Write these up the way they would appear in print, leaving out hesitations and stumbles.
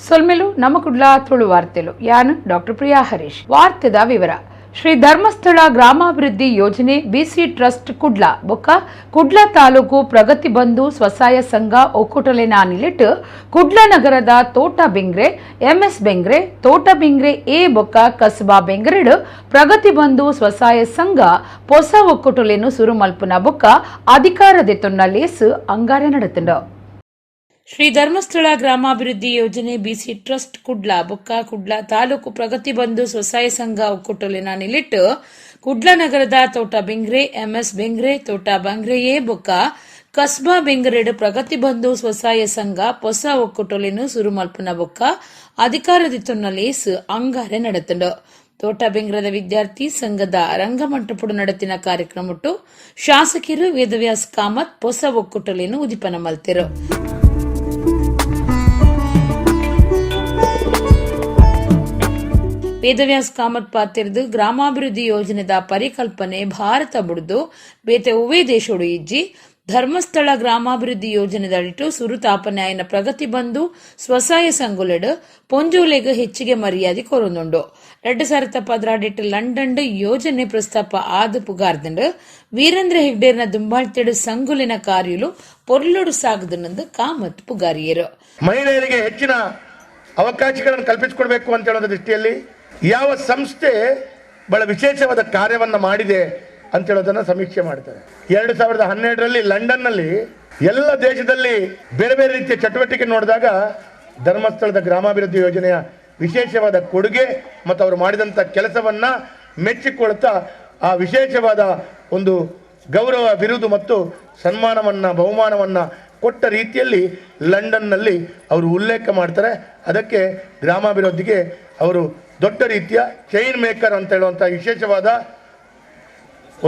ಸೊಲ್ಮೆಲು ನಮ್ಮ ಕುಡ್ಲ ತುಳು ವಾರ್ತೆಲು ಯಾನು ಡಾಕ್ಟರ್ ಪ್ರಿಯಾ ಹರೀಶ್. ವಾರ್ತೆದ ವಿವರ. ಶ್ರೀ ಧರ್ಮಸ್ಥಳ ಗ್ರಾಮಾಭಿವೃದ್ಧಿ ಯೋಜನೆ ಬಿಸಿ ಟ್ರಸ್ಟ್ ಕುಡ್ಲ ಬೊಕ್ಕ ಕುಡ್ಲ ತಾಲೂಕು ಪ್ರಗತಿ ಬಂಧು ಸ್ವಸಹಾಯ ಸಂಘ ಒಕ್ಕೂಟಲೆನ ನಿಲಿಟ್ಟು ಕುಡ್ಲ ನಗರದ ತೋಟ ಬೆಂಗ್ರೆ ಎಂಎಸ್ ಬೆಂಗ್ರೆ ತೋಟ ಬೆಂಗ್ರೆ ಎ ಬೊಕ್ಕ ಕಸಬಾ ಬೆಂಗ್ರೆಡ್ ಪ್ರಗತಿ ಬಂಧು ಸ್ವಸಹಾಯ ಸಂಘ ಹೊಸ ಒಕ್ಕೂಟಲೆನು ಸುರು ಮಲ್ಪುನ ಬೊಕ್ಕ ಅಧಿಕಾರದೆತ್ತೊನ್ನ ಲೇಸು ಅಂಗಾರ ನಡೆತುಂಡು. ಶ್ರೀ ಧರ್ಮಸ್ಥಳ ಗ್ರಾಮಾಭಿವೃದ್ಧಿ ಯೋಜನೆ ಬಿಸಿ ಟ್ರಸ್ಟ್ ಕುಡ್ಲ ಬೊಕ್ಕ ಕುಡ್ಲ ತಾಲೂಕು ಪ್ರಗತಿ ಬಂಧು ಸ್ವಸಹಾಯ ಸಂಘ ಒಕ್ಕೂಟಲಿನ ನಿಲಿಟ್ಟು ಕುಡ್ಲ ನಗರದ ತೋಟ ಬೆಂಗ್ರೆ ಎಂಎಸ್ ಬೆಂಗ್ರೆ ತೋಟ ಬಂಗ್ರೆಯೇ ಬೊಕ್ಕ ಕಸ್ಬಾ ಬೆಂಗ್ರೆಡ್ ಪ್ರಗತಿ ಬಂಧು ಸ್ವಸಹಾಯ ಸಂಘ ಹೊಸ ಒಕ್ಕೂಟಲಿನ ಸುರು ಮಲ್ಪುನ ಬೊಕ್ಕ ಅಧಿಕಾರದಿತ್ತೊನ್ನ ಲೇಸು ಅಂಗಾರೆ ನಡೆತುಂಡು. ತೋಟ ಬೆಂಗ್ರದ ವಿದ್ಯಾರ್ಥಿ ಸಂಘದ ರಂಗಮಂಟಪಡು ನಡೆತಿನ ಕಾರ್ಯಕ್ರಮಟ್ಟು ಶಾಸಕರು ವೇದವ್ಯಾಸ್ ಕಾಮತ್ ಹೊಸ ಒಕ್ಕೂಟಲಿನ ಉದಿಪನ ಮಲ್ತಿರು. ವೇದವ್ಯಾಸ್ ಕಾಮತ್ ಪಾತಿರ್ದು ಗ್ರಾಮಾಭಿವೃದ್ಧಿ ಯೋಜನೆದ ಪರಿಕಲ್ಪನೆ ಭಾರತ ಬುಡ್ದು ಬೇತೆ ಉವೇ ದೇಶೋಡು ಇಜ್ಜಿ ಧರ್ಮಸ್ಥಳ ಗ್ರಾಮಾಭಿವೃದ್ಧಿ ಯೋಜನೆದಡಿಟ್ಟು ಸುರುತಾಪನೆ ಆಯ್ನ ಪ್ರಗತಿ ಬಂಧು ಸ್ವಸಹಾಯ ಸಂಘುಲೆಡ್ ಪೊಂಜೋಲೆಗ್ ಹೆಚ್ಚಿಗೆ ಮರ್ಯಾದೆ ಕೊರೊಂದುಂಡು. 2018 ಲಂಡನ್ ಯೋಜನೆ ಪ್ರಸ್ತಾಪ ಆದ ಪುಗಾರ್ದಂಡ್ ವೀರೇಂದ್ರ ಹೆಗ್ಡೇರ್ನ ದುಂಬಾಳ್ತೆಡು ಸಂಘುಲಿನ ಕಾರ್ಯಲು ಪೊರ್ಲುಡು ಸಾಗದನಂದು ಕಾಮತ್ ಪುಗಾರಿಯರು. ಮಹಿಳೆಯರಿಗೆ ಹೆಚ್ಚಿನ ಅವಕಾಶಗಳನ್ನು ಕಲ್ಪಿಸಿಕೊಡ್ಬೇಕು ಅಂತ ಹೇಳೋದ ದೃಷ್ಟಿಯಲ್ಲಿ ಯಾವ ಸಂಸ್ಥೆ ಬಹಳ ವಿಶೇಷವಾದ ಕಾರ್ಯವನ್ನು ಮಾಡಿದೆ ಅಂತ ಹೇಳೋದನ್ನ ಸಮೀಕ್ಷೆ ಮಾಡ್ತಾರೆ. 2012ರಲ್ಲಿ ಲಂಡನ್ನಲ್ಲಿ ಎಲ್ಲ ದೇಶದಲ್ಲಿ ಬೇರೆ ಬೇರೆ ರೀತಿಯ ಚಟುವಟಿಕೆ ನೋಡಿದಾಗ ಧರ್ಮಸ್ಥಳದ ಗ್ರಾಮಾಭಿವೃದ್ಧಿ ಯೋಜನೆಯ ವಿಶೇಷವಾದ ಕೊಡುಗೆ ಮತ್ತು ಅವರು ಮಾಡಿದಂಥ ಕೆಲಸವನ್ನ ಮೆಚ್ಚಿಕೊಳ್ತಾ ಆ ವಿಶೇಷವಾದ ಒಂದು ಗೌರವ ಬಿರುದು ಮತ್ತು ಸನ್ಮಾನವನ್ನ ಬಹುಮಾನವನ್ನ ಕೊಟ್ಟ ರೀತಿಯಲ್ಲಿ ಲಂಡನ್ನಲ್ಲಿ ಅವರು ಉಲ್ಲೇಖ ಮಾಡ್ತಾರೆ. ಅದಕ್ಕೆ ಗ್ರಾಮಾಭಿವೃದ್ಧಿಗೆ ಅವರು ದೊಡ್ಡ ರೀತಿಯ ಚೈನ್ ಮೇಕರ್ ಅಂತ ಹೇಳುವಂಥ ವಿಶೇಷವಾದ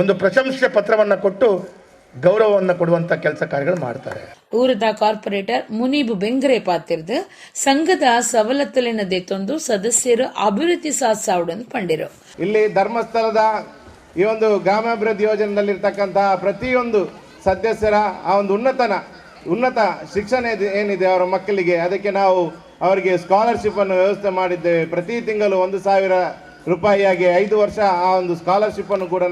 ಒಂದು ಪ್ರಶಂಸೆ ಪತ್ರವನ್ನು ಕೊಟ್ಟು ಗೌರವವನ್ನು ಕೊಡುವಂತ ಕೆಲಸ ಕಾರ್ಯಗಳು ಮಾಡ್ತಾರೆ. ಊರದ ಕಾರ್ಪೊರೇಟರ್ ಮುನೀಬ್ ಬೆಂಗ್ರೆ ಪಾತಿರ್ದು ಸಂಘದ ಸವಲತ್ತುಲಿನದೆತ್ತೊಂದು ಸದಸ್ಯರು ಅಭಿವೃದ್ಧಿ ಸಾಧಿಸಾವುದನ್ನು ಪಂಡಿರು. ಇಲ್ಲಿ ಧರ್ಮಸ್ಥಳದ ಈ ಒಂದು ಗ್ರಾಮಾಭಿವೃದ್ಧಿ ಯೋಜನೆಯಲ್ಲಿರ್ತಕ್ಕಂತಹ ಪ್ರತಿಯೊಂದು ಸದಸ್ಯರ ಆ ಒಂದು ಉನ್ನತ ಶಿಕ್ಷಣ ಏನಿದೆ ಅವರ ಮಕ್ಕಳಿಗೆ, ಅದಕ್ಕೆ ನಾವು ಅವರಿಗೆ ಸ್ಕಾಲರ್ಶಿಪ್ ಅನ್ನು ವ್ಯವಸ್ಥೆ ಮಾಡಿದ್ದೇವೆ. ಪ್ರತಿ ತಿಂಗಳು 1,000 ರೂಪಾಯಿಯಾಗಿ 5 ವರ್ಷ ಆ ಒಂದು ಸ್ಕಾಲರ್ಶಿಪ್ ಅನ್ನು ಕೂಡ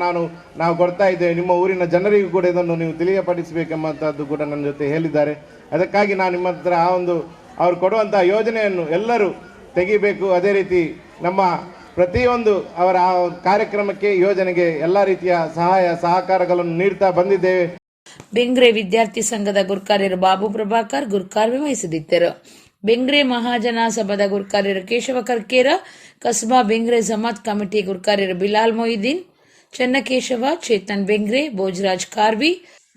ನಾವು ಕೊಡ್ತಾ ಇದ್ದೇವೆ. ನಿಮ್ಮ ಊರಿನ ಜನರಿಗೂ ಕೂಡ ಇದನ್ನು ನೀವು ತಿಳಿಯಪಡಿಸಬೇಕೆಂಬಂತದ್ದು ಕೂಡ ನನ್ನ ಜೊತೆ ಹೇಳಿದ್ದಾರೆ. ಅದಕ್ಕಾಗಿ ನಾನು ನಿಮ್ಮ ಹತ್ರ ಆ ಒಂದು ಅವ್ರು ಕೊಡುವಂತಹ ಯೋಜನೆಯನ್ನು ಎಲ್ಲರೂ ತೆಗಿಬೇಕು. ಅದೇ ರೀತಿ ನಮ್ಮ ಪ್ರತಿಯೊಂದು ಅವರ ಕಾರ್ಯಕ್ರಮಕ್ಕೆ ಯೋಜನೆಗೆ ಎಲ್ಲ ರೀತಿಯ ಸಹಾಯ ಸಹಕಾರಗಳನ್ನು ನೀಡ್ತಾ ಬಂದಿದ್ದೇವೆ. ಬೆಂಗ್ರೆ ವಿದ್ಯಾರ್ಥಿ ಸಂಘದ ಗುರ್ಕಾರ್ಯರು ಬಾಬು ಪ್ರಭಾಕರ್ ಗುರ್ಕಾರ್ಯ ವಹಿಸಿದ್ದರು. ಬೆಂಗ್ರೆ ಮಹಾಜನ ಸಭಾದ ಗುರ್ಕಾರ್ಯರು ಕೇಶವ ಕರ್ಕೇರ, ಕಸ್ಬಾ ಬೆಂಗ್ರೆ ಜಮಾತ್ ಕಮಿಟಿ ಗುರ್ಕಾರ್ಯರು ಬಿಲಾಲ್ ಮೊಯ್ದೀನ್, ಚನ್ನಕೇಶವ, ಚೇತನ್ ಬೆಂಗ್ರೆ, ಭೋಜರಾಜ್ ಕಾರ್ವಿ,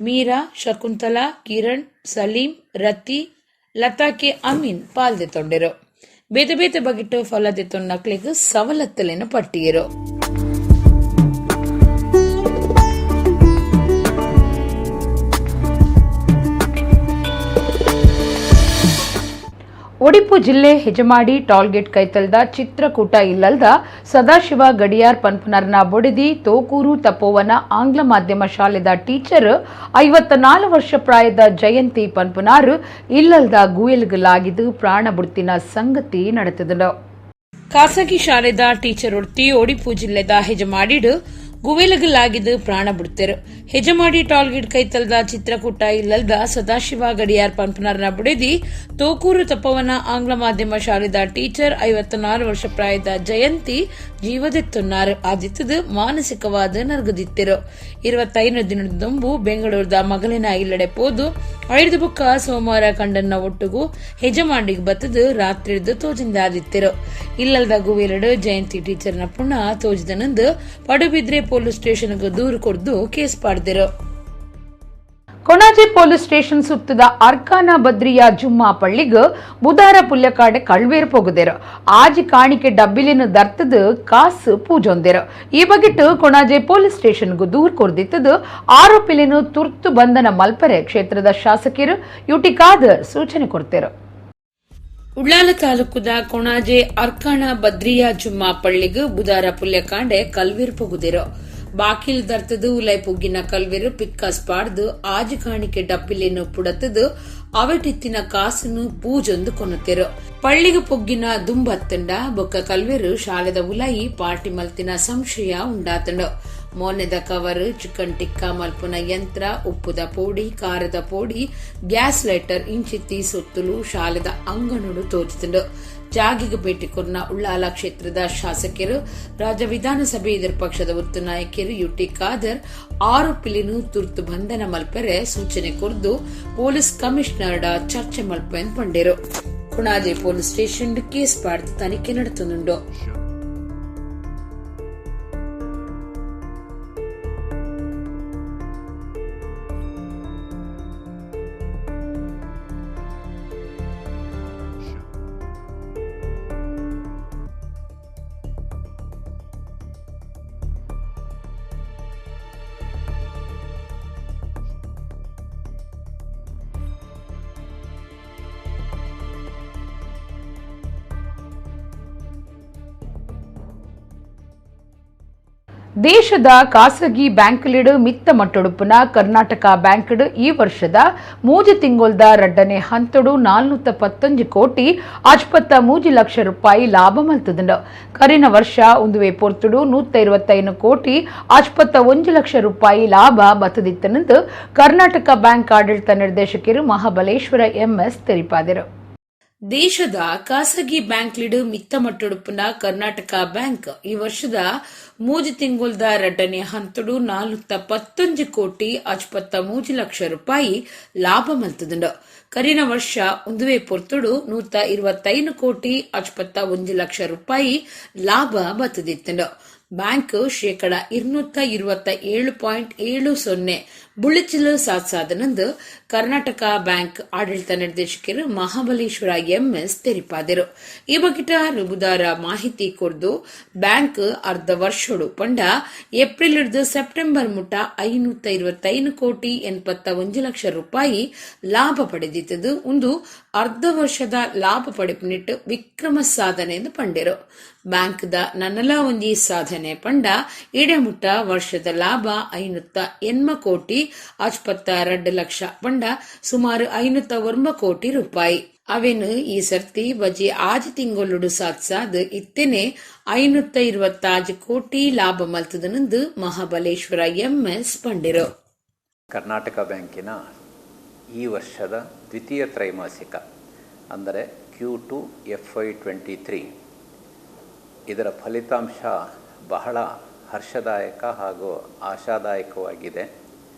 ಮೀರಾ, ಶಕುಂತಲಾ, ಕಿರಣ್, ಸಲೀಂ, ರತಿ, ಲತಾ ಕೆ ಅಮೀನ್ ಪಾಲ್ದೆತ್ತೊಂಡೆರು. ಬೇತೆ ಬೇತೆ ಬಗೆಟ್ಟು ಫಲದೆತ್ತೊನ್ನಕ್ಲಿಗ್ ಸವಲತ್ತಲಿನ ಪಟ್ಟಿಯರು. ಉಡುಪಿ ಜಿಲ್ಲೆ ಹೆಜಮಾಡಿ ಟೋಲ್ಗೇಟ್ ಕೈತಲ್ದ ಚಿತ್ರಕೂಟ ಇಲ್ಲಲ್ದ ಸದಾಶಿವ ಗಡಿಯಾರ್ ಪನ್ಪುನರ್ನ ಬೊಡಿದಿ ತೋಕೂರು ತಪೋವನ ಆಂಗ್ಲ ಮಾಧ್ಯಮ ಶಾಲೆದ ಟೀಚರ್ 54 ವರ್ಷ ಪ್ರಾಯದ ಜಯಂತಿ ಪನ್ಪುನಾರ್ ಇಲ್ಲಲ್ದ ಗುಯಲ್ಗಲಾಗಿದ್ದು ಪ್ರಾಣ ಬುಡ್ತಿನ ಸಂಗತಿ ನಡೆದಿದ್ದು. ಖಾಸಗಿ ಶಾಲೆದ ಟೀಚರ್ ಒಡ್ತಿ ಉಡುಪಿ ಜಿಲ್ಲೆದ ಹೆಜಮಾಡಿಡ್ ಗುವೇಲಗಲಾಗಿದ್ದು ಪ್ರಾಣ ಬಿಡ್ತೇರು. ಹೆಜಮಾಡಿ ಟೋಲ್ಗೇಟ್ ಕೈತಲ್ದ ಚಿತ್ರಕೂಟ ಇಲ್ಲಲ್ದ ಸದಾಶಿವ ಗಡಿಯಾರ್ ಪಂಪನರ್ನ ಬುಡಿದಿ ತೋಕೂರು ತಪವನ ಆಂಗ್ಲ ಮಾಧ್ಯಮ ಶಾಲೆದ ಟೀಚರ್ 54 ವರ್ಷ ಪ್ರಾಯದ ಜಯಂತಿ ಜೀವದೆತ್ತೊನ್ನಾರು ಆದಿತ್ತದು ಮಾನಸಿಕವಾದ ನರ್ಗದಿತ್ತಿರು. 25 ದಿನದ ದುಂಬು ಬೆಂಗಳೂರದ ಮಗಲಿನ ಇಲ್ಲಡೆ ಪೋದು 5 ಬುಕ್ಕ ಸೋಮವಾರ ಕಂಡನ್ನ ಒಟ್ಟುಗು ಹೆಜಮಾಡಿಗೆ ಬತ್ತದು ರಾತ್ರಿದ್ದು ತೋಜಿಂದಾದಿತ್ತಿರು. ಇಲ್ಲಲ್ದ ಗುವೇಲಡು ಜಯಂತಿ ಟೀಚರ್ನ ಪುಣ್ಯ ತೋಜಿದನಂದು ಪಡುಬಿದ್ರೆ ಪೊಲೀಸ್ ಸ್ಟೇಷನ್ಗೆ ದೂರು ಕೊಡ್ದು ಕೇಸ್ ಪಾಡ್ದಿರು. ಕೊಣಾಜೆ ಪೊಲೀಸ್ ಸ್ಟೇಷನ್ ಸುತ್ತದ ಅರ್ಕಾನ ಬದ್ರಿಯಾ ಜುಮ್ಮಾ ಪಳ್ಳಿಗ್ ಬುಧಾರ ಪುಲ್ಯಕಾಡೆ ಕಳ್ವೇರು ಪೋಗುದೇರು. ಆಜಿ ಕಾಣಿಕೆ ಡಬ್ಬಿಲಿನ ದರ್ತದ ಕಾಸು ಪೂಜೊಂದೇರು. ಈ ಬಗೆಟ್ಟು ಕೊಣಾಜೆ ಪೊಲೀಸ್ ಸ್ಟೇಷನ್ಗೂ ದೂರು ಕೊರ್ದಿತ್ತದು ಆರೋಪಿಲಿನ ತುರ್ತು ಬಂಧನ ಮಲ್ಪರೆ ಕ್ಷೇತ್ರದ ಶಾಸಕರು ಯುಟಿ ಖಾದರ್ ಸೂಚನೆ ಕೊಡ್ತೇರು. ಉಳ್ಳಾಲ ತಾಲೂಕುದ ಕೊಣಾಜೆ ಅರ್ಕಾಣ ಬದ್ರಿಯಾ ಜುಮ್ಮಾ ಪಳ್ಳಿಗ್ ಬುಧಾರ ಪುಲ್ಯಕಾಂಡೆ ಕಲ್ವೇರು ಪೋಗುದೇರು. ಬಾಕಿಲ್ ದರ್ತದು ಉಲೈ ಪುಗ್ಗಿನ ಕಲ್ವೆರು ಪಿಕ್ಕಸ್ ಪಾಡ್ದು ಆಜು ಕಾಣಿಕೆ ಡಪ್ಪಿಲೇನು ಪುಡತದು ಅವಟಿತ್ತಿನ ಕಾಸನ್ನು ಪೂಜೊಂದು ಕೊನ್ನುತ್ತೆರು. ಪಳ್ಳಿಗೆ ಪೊಗ್ಗಿನ ದುಂಬತ್ತಂಡ ಬೊಕ್ಕ ಕಲ್ವೆರು ಶಾಲೆದ ಉಲಾಯಿ ಪಾರ್ಟಿ ಮಲ್ತಿನ ಸಂಶಯ ಉಂಡಾತಂಡು. ಮೊನ್ನೆದ ಕವರ್, ಚಿಕನ್ ಟಿಕ್ಕಾ ಮಲ್ಪುನ ಯಂತ್ರ, ಉಪ್ಪುದ ಪೋಡಿ, ಖಾರದ ಪೋಡಿ, ಗ್ಯಾಸ್ ಲೈಟರ್ ಇಂಚಿತ್ತಿ ಸುತ್ತಲೂ ಶಾಲೆದ ಅಂಗಣಡು ತೋಚುತ್ತಂಡು. ಜಾಗಿಗೆ ಭೇಟಿ ಕೊರ್ನ ಉಳ್ಳಾಲ ಕ್ಷೇತ್ರದ ಶಾಸಕರು, ರಾಜ್ಯ ವಿಧಾನಸಭೆ ಎದುರುಪಕ್ಷದ ಒತ್ತು ನಾಯಕರು ಯುಟಿ ಖಾದರ್ ಆರೋಪಿಲಿನು ತುರ್ತು ಬಂಧನ ಮಲ್ಪರೆ ಸೂಚನೆ ಕೊರ್ದು ಪೊಲೀಸ್ ಕಮಿಷನರ್ಡ ಚರ್ಚೆ ಮಲ್ಪೆನ್ ಪಂಡೇರು. ಕುಣಾಜೆ ಪೊಲೀಸ್ ಸ್ಟೇಷನ್ ಕೇಸ್ ಪಾಡ್ದು ತನಿಖೆ ನಡೆತುಂಡು. ದೇಶದ ಖಾಸಗಿ ಬ್ಯಾಂಕ್ಲಿಡ್ ಮಿತ್ತ ಮಟ್ಟೊಡುಪುನ ಕರ್ನಾಟಕ ಬ್ಯಾಂಕ್ಡ್ ಈ ವರ್ಷದ ಮೂಜು ತಿಂಗೊಲ್ದ ರಡ್ಡನೆ ಹಂತಡು 415 ಕೋಟಿ 53 ಲಕ್ಷ ರೂಪಾಯಿ ಲಾಭ ಮಲ್ತುಂಡು. ಕರಿನ ವರ್ಷ ಒಂದುವೆ ಪೊರ್ತುಡು 125 ಕೋಟಿ 51 ಲಕ್ಷ ರೂಪಾಯಿ ಲಾಭ ಬತ್ತದಿತ್ತನೆಂದು ಕರ್ನಾಟಕ ಬ್ಯಾಂಕ್ ಆಡಳಿತ ನಿರ್ದೇಶಕರು ಮಹಾಬಲೇಶ್ವರ ಎಂಎಸ್ ತಿಳಿಸಿದರು. ದೇಶದ ಖಾಸಗಿ ಬ್ಯಾಂಕ್ಲಿಡ್ ಮಿತ್ತ ಮಟ್ಟೊಡುಪುನ ಕರ್ನಾಟಕ ಬ್ಯಾಂಕ್ ಈ ವರ್ಷದ ಮೂಜು ತಿಂಗೊಲ್ದ ರಡ್ಡನೆ ಹಂತಡು 415 ಕೋಟಿ 53 ಲಕ್ಷ ರೂಪಾಯಿ ಲಾಭ ಮಲ್ತುಂಡು. ಕರಿನ ವರ್ಷ ಒಂದುವೆ ಪೊರ್ತುಡು 125 ಕೋಟಿ 51 ಲಕ್ಷ ರೂಪಾಯಿ ಲಾಭ ಬತ್ತದಿತ್ತುಂಡು. ಬ್ಯಾಂಕ್ ಶೇಕಡ 227.70 ಬುಳಿಚಿಲು ಸಾಧಿಸಾದನೆಂದು ಕರ್ನಾಟಕ ಬ್ಯಾಂಕ್ ಆಡಳಿತ ನಿರ್ದೇಶಕರು ಮಹಾಬಲೇಶ್ವರ ಎಂಎಸ್ ತಿಳಿಸಿದರು. ಈ ಬಗ್ಗೆ ರುಬುದಾರ ಮಾಹಿತಿ ಕೊರ್ದು ಬ್ಯಾಂಕ್ ಅರ್ಧ ವರ್ಷಡು ಪಂಡ ಏಪ್ರಿಲ್ ಹಿಡಿದು ಸೆಪ್ಟೆಂಬರ್ ಮುಟ್ಟ 525 ಕೋಟಿ 81 ಲಕ್ಷ ರೂಪಾಯಿ ಲಾಭ ಪಡೆದಿದ್ದು ಒಂದು ಅರ್ಧ ವರ್ಷದ ಲಾಭ ಪಡೆಪಿನಿಟ್ಟು ವಿಕ್ರಮ ಸಾಧನೆ ಎಂದು ಪಂಡರು. ಬ್ಯಾಂಕ್ದ ನನ್ನಲ ಒಂಜಿ ಸಾಧನೆ ಪಂಡ ಇಡೆಮುಟ್ಟ ವರ್ಷದ ಲಾಭ 580 ಕೋಟಿ 52 ಲಕ್ಷ ಪಂಡ ಸುಮಾರು 501 ಕೋಟಿ ರೂಪಾಯಿ. ಅವೇನು ಈ ಸರ್ತಿ ಬಜಿ ಆಜಿ ತಿಂಗೊಳ್ಳುಡು ಸಾಧಿಸಾದ ಇತ್ತೇನೆ 526 ಕೋಟಿ ಲಾಭ ಮಲ್ತದನೆಂದು ಮಹಾಬಲೇಶ್ವರ ಎಂಎಸ್ ಪಂಡಿರು. ಕರ್ನಾಟಕ ಬ್ಯಾಂಕಿನ ಈ ವರ್ಷದ ದ್ವಿತೀಯ ತ್ರೈಮಾಸಿಕ ಅಂದರೆ Q2 FY23 ಇದರ ಫಲಿತಾಂಶ ಬಹಳ ಹರ್ಷದಾಯಕ ಹಾಗೂ ಆಶಾದಾಯಕವಾಗಿದೆ.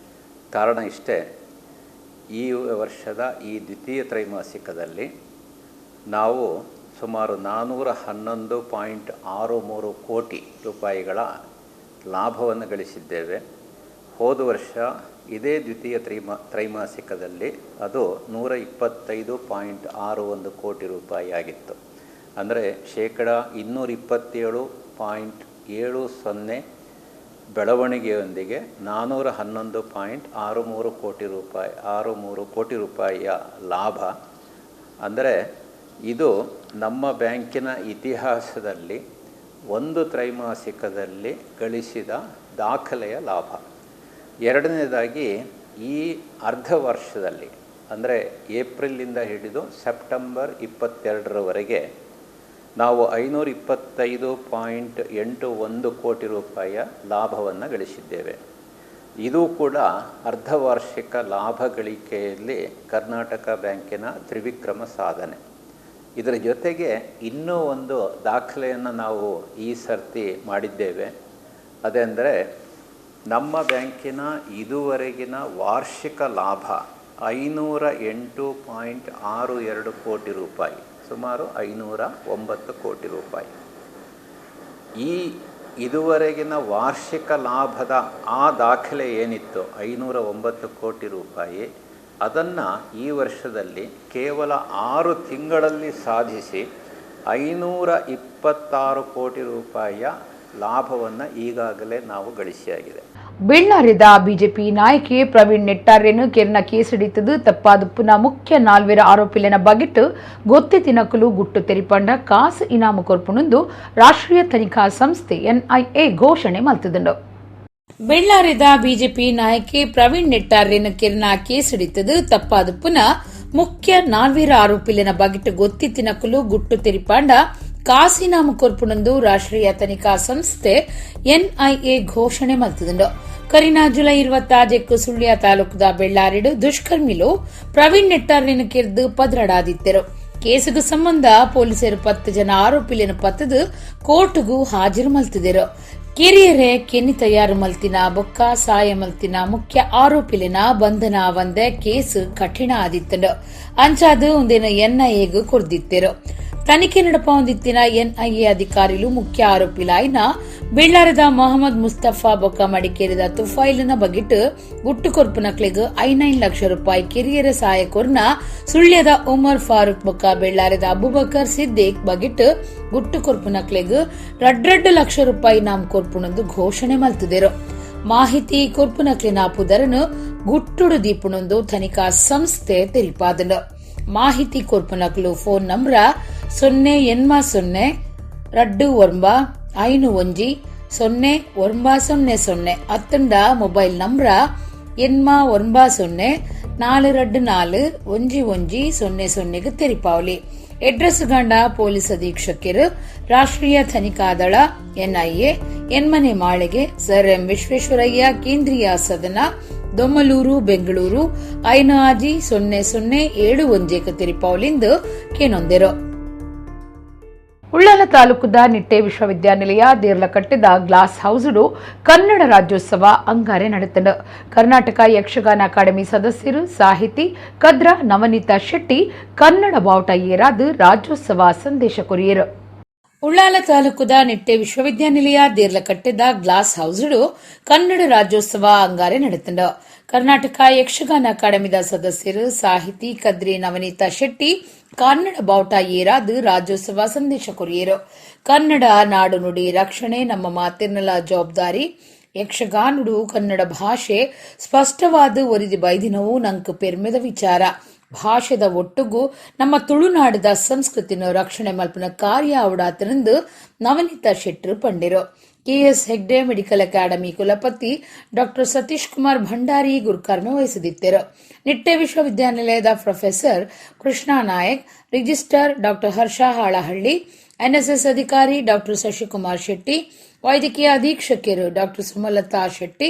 ಕಾರಣ ಇಷ್ಟೇ, ಈ ವರ್ಷದ ಈ ದ್ವಿತೀಯ ತ್ರೈಮಾಸಿಕದಲ್ಲಿ ನಾವು ಸುಮಾರು 411.63 ಕೋಟಿ ರೂಪಾಯಿಗಳ ಲಾಭವನ್ನು ಗಳಿಸಿದ್ದೇವೆ. ಹೋದ ವರ್ಷ ಇದೇ ದ್ವಿತೀಯ ತ್ರೈಮಾಸಿಕದಲ್ಲಿ ಅದು 125.61 ಕೋಟಿ ರೂಪಾಯಿ ಆಗಿತ್ತು. ಅಂದರೆ ಶೇಕಡ 227.70 ಬೆಳವಣಿಗೆಯೊಂದಿಗೆ 411.63 ಕೋಟಿ ರೂಪಾಯಿಯ ಲಾಭ. ಅಂದರೆ ಇದು ನಮ್ಮ ಬ್ಯಾಂಕಿನ ಇತಿಹಾಸದಲ್ಲಿ ಒಂದು ತ್ರೈಮಾಸಿಕದಲ್ಲಿ ಗಳಿಸಿದ ದಾಖಲೆಯ ಲಾಭ. ಎರಡನೇದಾಗಿ ಈ ಅರ್ಧ ವರ್ಷದಲ್ಲಿ ಅಂದರೆ ಏಪ್ರಿಲಿಂದ ಹಿಡಿದು ಸೆಪ್ಟೆಂಬರ್ 22ರವರೆಗೆ ನಾವು 525.81 ಕೋಟಿ ರೂಪಾಯಿಯ ಲಾಭವನ್ನು ಗಳಿಸಿದ್ದೇವೆ. ಇದು ಕೂಡ ಅರ್ಧ ವಾರ್ಷಿಕ ಲಾಭ ಗಳಿಕೆಯಲ್ಲಿ ಕರ್ನಾಟಕ ಬ್ಯಾಂಕಿನ ತ್ರಿವಿಕ್ರಮ ಸಾಧನೆ. ಇದರ ಜೊತೆಗೆ ಇನ್ನೂ ಒಂದು ದಾಖಲೆಯನ್ನು ನಾವು ಈ ಸರ್ತಿ ಮಾಡಿದ್ದೇವೆ. ಅದೆಂದರೆ ನಮ್ಮ ಬ್ಯಾಂಕಿನ ಇದುವರೆಗಿನ ವಾರ್ಷಿಕ ಲಾಭ 508.62 ಕೋಟಿ ರೂಪಾಯಿ, ಸುಮಾರು 509 ಕೋಟಿ ರೂಪಾಯಿ. ಈ ಇದುವರೆಗಿನ ವಾರ್ಷಿಕ ಲಾಭದ ಆ ದಾಖಲೆ ಏನಿತ್ತು 509 ಕೋಟಿ ರೂಪಾಯಿ, ಅದನ್ನು ಈ ವರ್ಷದಲ್ಲಿ ಕೇವಲ 6 ತಿಂಗಳಲ್ಲಿ ಸಾಧಿಸಿ 526 ಕೋಟಿ ರೂಪಾಯಿಯ ಲಾಭವನ್ನು ಈಗಾಗಲೇ ನಾವು ಗಳಿಸಿಯಾಗಿದೆ. ಬೆಳ್ಳಾರಿದ ಬಿಜೆಪಿ ನಾಯಕಿ ಪ್ರವೀಣ್ ನೆಟ್ಟಾರೆಯನ್ನು ಕೆರ್ನ ಕೇಸಿಡಿತದು ತಪ್ಪಾದುಪ್ಪುನ ಮುಖ್ಯ 4 ಆರೋಪಿಲಿನ ಬಗೆಟ್ ಗೊತ್ತಿತಿನಕಲು ಗುಟ್ಟು ತೆರಿಪಂಡ ಕಾಸು ಇನಾಮು ಕೊರ್ಪುಣಂದು ರಾಷ್ಟ್ರೀಯ ತನಿಖಾ ಸಂಸ್ಥೆ NIA ಘೋಷಣೆ ಮಲ್ತುಂಡು. ಬೆಳ್ಳಾರಿದ ಬಿಜೆಪಿ ನಾಯಕಿ ಪ್ರವೀಣ್ ನೆಟ್ಟಾರೆಯನ್ನು ಕೆರ್ನ ಕೇಸಿಡಿತದು ತಪ್ಪಾದುಪ್ಪುನ ముఖ్య నాల్వీర ఆరోపీలైన బగిట్ గొత్తిత్తినకులు గుట్టు తెరిపాండ ಕಾಸಿನಾಮ ಕೊರ್ಪುನೊಂದು ರಾಷ್ಟ್ರೀಯ ತನಿಖಾ ಸಂಸ್ಥೆ ಎನ್ಐಎ ಘೋಷಣೆ ಮಲ್ತುಂಡು. ಕರಿನ ಜುಲೈ 26 ಸುಳ್ಯ ತಾಲೂಕದ ಬೆಳ್ಳಾರಿಡು ದುಷ್ಕರ್ಮಿಲು ಪ್ರವೀಣ್ ನೆಟ್ಟಾರ್ಲಿನ ಕಿರ್ದು ಪದ್ರಡಾದಿತ್ತೆರು. ಕೇಸುಗೂ ಸಂಬಂಧ ಪೊಲೀಸರು 10 ಜನ ಆರೋಪಿలను ಪತ್ತದು ಕೋರ್ಟ್ಗೂ ಹಾಜರು ಮಲ್ತಿದ್ದರು. ಕಿರಿಯರೆ ಕೆನ್ನಿ ತಯಾರು ಮಲ್ತಿನ ಬೊಕ್ಕ ಸಾಯ ಮಲ್ತಿನ ಮುಖ್ಯ ಆರೋಪಿಲಿನ ಬಂಧನ ಒಂದೇ ಕೇಸು ಕಠಿಣ ಆದಿತ್ತಂಡು. ಅಂಚಾದು ಒಂದಿನ ಎನ್ಐಎಗೂ ಕೊರ್ದಿತ್ತೆರು. ತನಿಖೆ ನಡಪೊಂದಿತ್ತಿನ ಎನ್ಐಎ ಅಧಿಕಾರಿಲು ಮುಖ್ಯ ಆರೋಪಿಲಾಯಿನ ಬೆಳ್ಳಾರದ ಮೊಹಮ್ಮದ್ ಮುಸ್ತಫಾ ಬೊಕ್ಕ ಮಡಿಕೇರಿದ ತುಫೈಲಿನ ಬಗಿಟ್ ಗುಟ್ಟು ಕೊರ್ಪುನಕ್ಲೆಗ್ 9 ಲಕ್ಷ ರೂಪಾಯಿ ಕಿರಿಯರ ಸಹಾಯ ಕೊರ್ನ ಸುಳ್ಯದ ಉಮರ್ ಫಾರೂಕ್ ಬೊಕ್ಕ ಬೆಳ್ಳಾರದ ಅಬುಬಕರ್ ಸಿದ್ದಿಕ್ ಬಗಿಟ್ ಗುಟ್ಟು ಕೊರ್ಪುನಕ್ಲೆಗ್ 2 ಲಕ್ಷ ರೂಪಾಯಿ ನಾಮ್ ಕೊರ್ಪುನೊಂದು ಘೋಷಣೆ ಮಲ್ತಿದೆರು. ಮಾಹಿತಿ ಕೊರ್ಪುನಕ್ಲಿನ ಪುದರನು ಗುಟ್ಟುಡು ದೀಪುನೊಂದು ತನಿಖಾ ಸಂಸ್ಥೆ ತೆರಿಪಾದನು. ಮಾಹಿತಿ ಕೊರ್ಪುನಕ್ಲು ಫೋನ್ ನಂಬರ 08951510900 ಅತ್ತಂಡ ಮೊಬೈಲ್ ನಂಬರ 8942441100 ತೆರಿಪಾವಲಿ. ಅಡ್ರೆಸ್ ಗಂಡ ಪೊಲೀಸ್ ಅಧೀಕ್ಷಕರು ರಾಷ್ಟ್ರೀಯ ತನಿಖಾ ದಳ ಎನ್ಐಎ ಎನ್ಮನೆ ಮಾಳಿಗೆ ಸರ್ ಎಂ ವಿಶ್ವೇಶ್ವರಯ್ಯ ಕೇಂದ್ರೀಯ ಸದನ ದೊಮ್ಮಲೂರು ಬೆಂಗಳೂರು 5007 ತೆರಿಪಾವಲಿಂದು ಕೇನೊಂದೆರು. ಉಳ್ಳಾಲ ತಾಲೂಕದ ನಿಟ್ಟೆ ವಿಶ್ವವಿದ್ಯಾನಿಲಯ ದೇರ್ಲಕಟ್ಟೆದ ಗ್ಲಾಸ್ ಹೌಸ್ಡು ಕನ್ನಡ ರಾಜ್ಯೋತ್ಸವ ಅಂಗಾರೆ ನಡೆತಂಡು. ಕರ್ನಾಟಕ ಯಕ್ಷಗಾನ ಅಕಾಡೆಮಿ ಸದಸ್ಯರು ಸಾಹಿತಿ ಕದ್ರ ನವನೀತಾ ಶೆಟ್ಟಿ ಕನ್ನಡ ಬಾವುಟ ಏರಾದು ರಾಜ್ಯೋತ್ಸವ ಸಂದೇಶ ಕೊರಿಯರು. ಉಳ್ಳಾಲ ತಾಲೂಕದ ನಿಟ್ಟೆ ವಿಶ್ವವಿದ್ಯಾನಿಲಯ ದೇರ್ಲಕಟ್ಟೆದ ಗ್ಲಾಸ್ ಹೌಸ್ಡು ಕನ್ನಡ ರಾಜ್ಯೋತ್ಸವ ಅಂಗಾರೆ ನಡೆತಂಡು. ಕರ್ನಾಟಕ ಯಕ್ಷಗಾನ ಅಕಾಡೆಮಿದ ಸದಸ್ಯರು ಸಾಹಿತಿ ಕದ್ರಿ ನವನೀತಾ ಶೆಟ್ಟಿ ಕನ್ನಡ ಬಾವುಟ ಏರಾದು ರಾಜ್ಯೋತ್ಸವ ಸಂದೇಶ ಕೊರಿಯರು. ಕನ್ನಡ ನಾಡು ನುಡಿ ರಕ್ಷಣೆ ನಮ್ಮ ಮಾತಿರ್ನಲ ಜವಾಬ್ದಾರಿ. ಯಕ್ಷಗಾನುಡು ಕನ್ನಡ ಭಾಷೆ ಸ್ಪಷ್ಟವಾದ ಒರಿದಿ ಬೈದಿನವು ನಂಕು ಪೆರ್ಮೆದ ವಿಚಾರ. ಭಾಷೆದ ಒಟ್ಟುಗೂ ನಮ್ಮ ತುಳುನಾಡದ ಸಂಸ್ಕೃತಿನ ರಕ್ಷಣೆ ಮಲ್ಪನ ಕಾರ್ಯ ಅವಡಾತನೆಂದು ನವನೀತಾ ಶೆಟ್ಟರು ಪಂಡಿರು. ಕೆಎಸ್ ಹೆಗ್ಡೆ ಮೆಡಿಕಲ್ ಅಕಾಡೆಮಿ ಕುಲಪತಿ ಡಾ ಸತೀಶ್ ಕುಮಾರ್ ಭಂಡಾರಿ ಗುರುಕರ್ಮೆ ವಹಿಸಿದ್ದರು. ನಿಟ್ಟೆ ವಿಶ್ವವಿದ್ಯಾನಿಲಯದ ಪ್ರೊಫೆಸರ್ ಕೃಷ್ಣಾ ನಾಯಕ್, ರಿಜಿಸ್ಟ್ರಾರ್ ಡಾ ಹರ್ಷ ಹಾಳಹಳ್ಳಿ, ಎನ್ಎಸ್ಎಸ್ ಅಧಿಕಾರಿ ಡಾ ಶಶಿಕುಮಾರ್ ಶೆಟ್ಟಿ, ವೈದ್ಯಕೀಯ ಅಧೀಕ್ಷಕರು ಡಾ Sumalatha Shetty,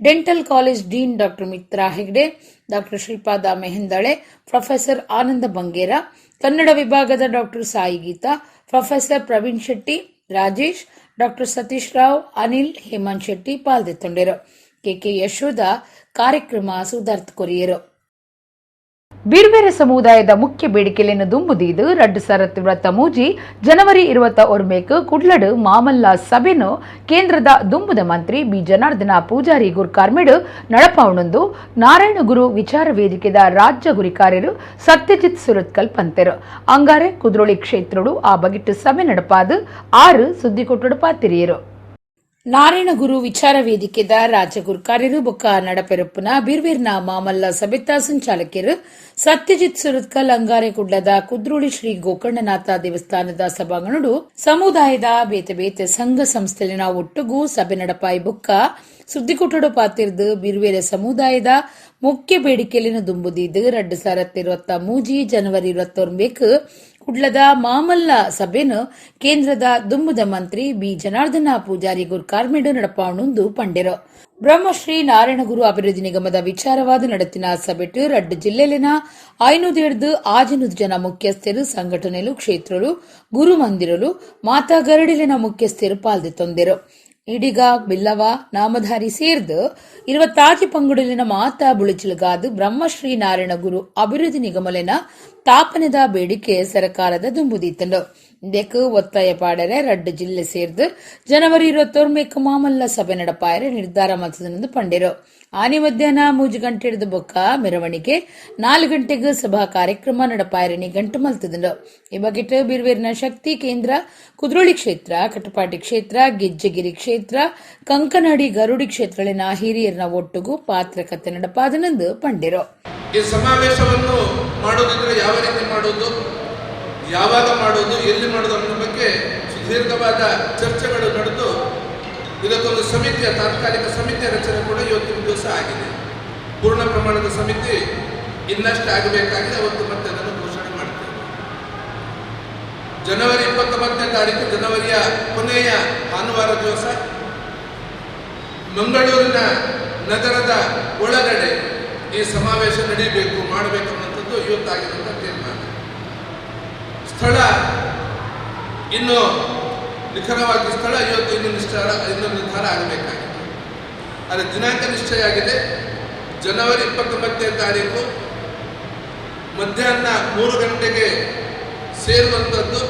dental college dean ಡಾ ಮಿತ್ರಾ ಹೆಗ್ಡೆ, ಡಾ ಶ್ರೀಪಾದ ಮೆಹಂದಳೆ, ಪ್ರೊಫೆಸರ್ ಆನಂದ ಬಂಗೇರ, ಕನ್ನಡ ವಿಭಾಗದ ಡಾ ಸಾಯಿ ಗೀತಾ, ಪ್ರೊಫೆಸರ್ ಪ್ರವೀಣ್ ಶೆಟ್ಟಿ, ರಾಜೇಶ್, ಡಾ ಸತೀಶ್ ರಾವ್, ಅನಿಲ್, ಹೇಮಂತ್ ಶೆಟ್ಟಿ ಪಾಲ್ಗೊಂಡಿರು. ಕೆಕೆ ಯಶೋಧ ಕಾರ್ಯಕ್ರಮ ಸುಧಾರ್ಥ ಕೊರಿಯರು. ಬೀರ್ಬೇರೆ ಸಮುದಾಯದ ಮುಖ್ಯ ಬೇಡಿಕೆಯನ್ನು ದುಂಬುದೀದು ರಡ್ಡು ಸರತ್ ವ್ರತ ಮೂಜಿ ಜನವರಿ 21 ಕುಡ್ಲಡು ಮಾಮಲ್ಲ ಸಭೆನು ಕೇಂದ್ರದ ದುಂಬುದ ಮಂತ್ರಿ ಬಿ ಜನಾರ್ದನ ಪೂಜಾರಿ ಗುರ್ಕಾರ್ಮೆಡು ನಡಪವಣೊಂದು ನಾರಾಯಣಗುರು ವಿಚಾರ ವೇದಿಕೆದ ರಾಜ್ಯ ಗುರಿಕಾರ್ಯರು ಸತ್ಯಜಿತ್ ಸುರತ್ಕಲ್ ಪಂತೆರು. ಅಂಗಾರೆ ಕುದ್ರೋಳಿ ಕ್ಷೇತ್ರಡು ಆ ಬಗಿಟ್ಟು ಸಭೆ ನಡಪಾದು 6 ಸುದ್ದಿ ಕೊಟ್ಟಡು ಪಾತಿರಿಯರು. ನಾರಾಯಣಗುರು ವಿಚಾರ ವೇದಿಕೆದ ರಾಜ್ಯ ಗುರುಕಾರ್ಯರು ಬೊಕ್ಕ ನಡಪೆರಪ್ಪನ ಬೀರ್ವೇರ್ನ ಮಾಮಲ್ಲ ಸಭೆತ ಸಂಚಾಲಕರು ಸತ್ಯಜಿತ್ ಸುರತ್ಕಲ್ ಅಂಗಾರೆ ಕುಡ್ಲದ ಕುದ್ರೋಳಿ ಶ್ರೀ ಗೋಕರ್ಣನಾಥ ದೇವಸ್ಥಾನದ ಸಭಾಂಗಣಡು ಸಮುದಾಯದ ಬೇತೆ ಬೇತೆ ಸಂಘ ಸಂಸ್ಥೆಲಿನ ಒಟ್ಟುಗೂ ಸಭೆ ನಡಪಾಯಿ ಬೊಕ್ಕ ಸುದ್ದಿಕೊಟ್ಟಡು ಪಾತಿರ್ದು ಬೀರ್ವೇರೆ ಸಮುದಾಯದ ಮುಖ್ಯ ಬೇಡಿಕೆಯಲ್ಲಿನ ದುಂಬುದಿದ್ದು 2023 ಜನವರಿ 21 ಕುಡ್ಲದ ಮಾಮಲ್ಲ ಸಭೆನು ಕೇಂದ್ರದ ದುಂಬುದ ಮಂತ್ರಿ ಬಿ ಜನಾರ್ದನ ಪೂಜಾರಿ ಗುರ್ಕಾರ್ಮೆಡು ನಡಪಾವಣೊಂದು ಪಂಡೆರು. ಬ್ರಹ್ಮಶ್ರೀ ನಾರಾಯಣಗುರು ಅಭಿವೃದ್ಧಿ ನಿಗಮದ ವಿಚಾರವಾದ ನಡತಿನ ಸಭೆಟು ರಡ್ಡು ಜಿಲ್ಲೆಲಿನ 507 ಜನ ಮುಖ್ಯಸ್ಥರು ಸಂಘಟನೆಲು ಕ್ಷೇತ್ರಲು ಗುರು ಮಂದಿರಲು ಮಾತಾ ಗರಡಿಲಿನ ಮುಖ್ಯಸ್ಥರು ಪಾಲ್ದೊಂದಿರು. ಇಡಿಗ ಬಿಲ್ಲವ ನಾಮಧಾರಿ ಸೇರ್ದು 26 ಪಂಗುಡಲಿನ ಮಾತಾ ಬುಳಿಚಿಲಗಾದು ಬ್ರಹ್ಮಶ್ರೀ ನಾರಾಯಣಗುರು ಅಭಿವೃದ್ಧಿ ನಿಗಮಲಿನ ತಾಪನದ ಬೇಡಿಕೆ ಸರ್ಕಾರದ ದುಂಬುದೀತಂಡು. ಇದಕ್ಕೆ ಒತ್ತಾಯ ಪಾಡರೆ ರಡ್ಡು ಜಿಲ್ಲೆ ಸೇರ್ದು ಜನವರಿ 21 ಮಾಮಲ್ಲ ಸಭೆ ನಡಪಾಯರೆ ನಿರ್ಧಾರ ಮತದನೆಂದು ಪಂಡಿರು. ಆನೆ ಮಧ್ಯಾಹ್ನ 3 ಗಂಟೆ ಹಿಡಿದು ಬೊಕ್ಕ ಮೆರವಣಿಗೆ 4 ಗಂಟೆಗೆ ಸಭಾ ಕಾರ್ಯಕ್ರಮ ನಡಪಾಯರಣಿ ಗಂಟು ಮಲ್ತದಂಡು. ಈ ಬಗೆಟ್ ಬೀರ್ವೇರಿನ ಶಕ್ತಿ ಕೇಂದ್ರ, ಕುದ್ರೋಳಿ ಕ್ಷೇತ್ರ, ಕಟಪಾಟಿ ಕ್ಷೇತ್ರ, ಗೆಜ್ಜೆಗಿರಿ ಕ್ಷೇತ್ರ, ಕಂಕನಾಡಿ ಗರುಡಿ ಕ್ಷೇತ್ರಗಳಿನ ಹಿರಿಯರನ ಒಟ್ಟುಗೂ ಪಾತ್ರಕತೆ ನಡಪಾದನೆಂದು ಪಂಡಿರು. ಈ ಸಮಾವೇಶವನ್ನು ಮಾಡೋದಿದ್ರೆ ಯಾವ ರೀತಿ ಮಾಡೋದು, ಯಾವಾಗ ಮಾಡೋದು, ಎಲ್ಲಿ ಮಾಡೋದು ಅನ್ನೋ ಬಗ್ಗೆ ಸುದೀರ್ಘವಾದ ಚರ್ಚೆಗಳು ನಡೆದು ಇದಕ್ಕೊಂದು ಸಮಿತಿಯ ತಾತ್ಕಾಲಿಕ ಸಮಿತಿಯ ರಚನೆ ಕೂಡ ಇವತ್ತಿನ ದಿವಸ ಆಗಿದೆ. ಪೂರ್ಣ ಪ್ರಮಾಣದ ಸಮಿತಿ ಇನ್ನಷ್ಟು ಆಗಬೇಕಾಗಿದೆ. ಅವತ್ತು ಮತ್ತೆ ಅದನ್ನು ಘೋಷಣೆ ಮಾಡ್ತೇವೆ. ಜನವರಿ 29ನೇ ತಾರೀಕು, ಜನವರಿಯ ಕೊನೆಯ ಭಾನುವಾರ ದಿವಸ ಮಂಗಳೂರಿನ ನಗರದ ಒಳಗಡೆ ಈ ಸಮಾವೇಶ ನಡೀಬೇಕು, ಮಾಡಬೇಕು ಅನ್ನೋಂಥದ್ದು ಇವತ್ತಾಗಿರುವಂಥ ತೀರ್ಮಾನ. ಸ್ಥಳ ಇನ್ನು ನಿಖರವಾಗಿ ಸ್ಥಳ ಇವತ್ತು ಇನ್ನೂ ನಿರ್ಧಾರ ಆಗಬೇಕಾಗಿದೆ. ಅದರ ದಿನಾಂಕ ನಿಶ್ಚಯ ಆಗಿದೆ. ಜನವರಿ 29ನೇ ತಾರೀಕು ಮಧ್ಯಾಹ್ನ 3 ಗಂಟೆಗೆ ಸೇರುವಂಥದ್ದು,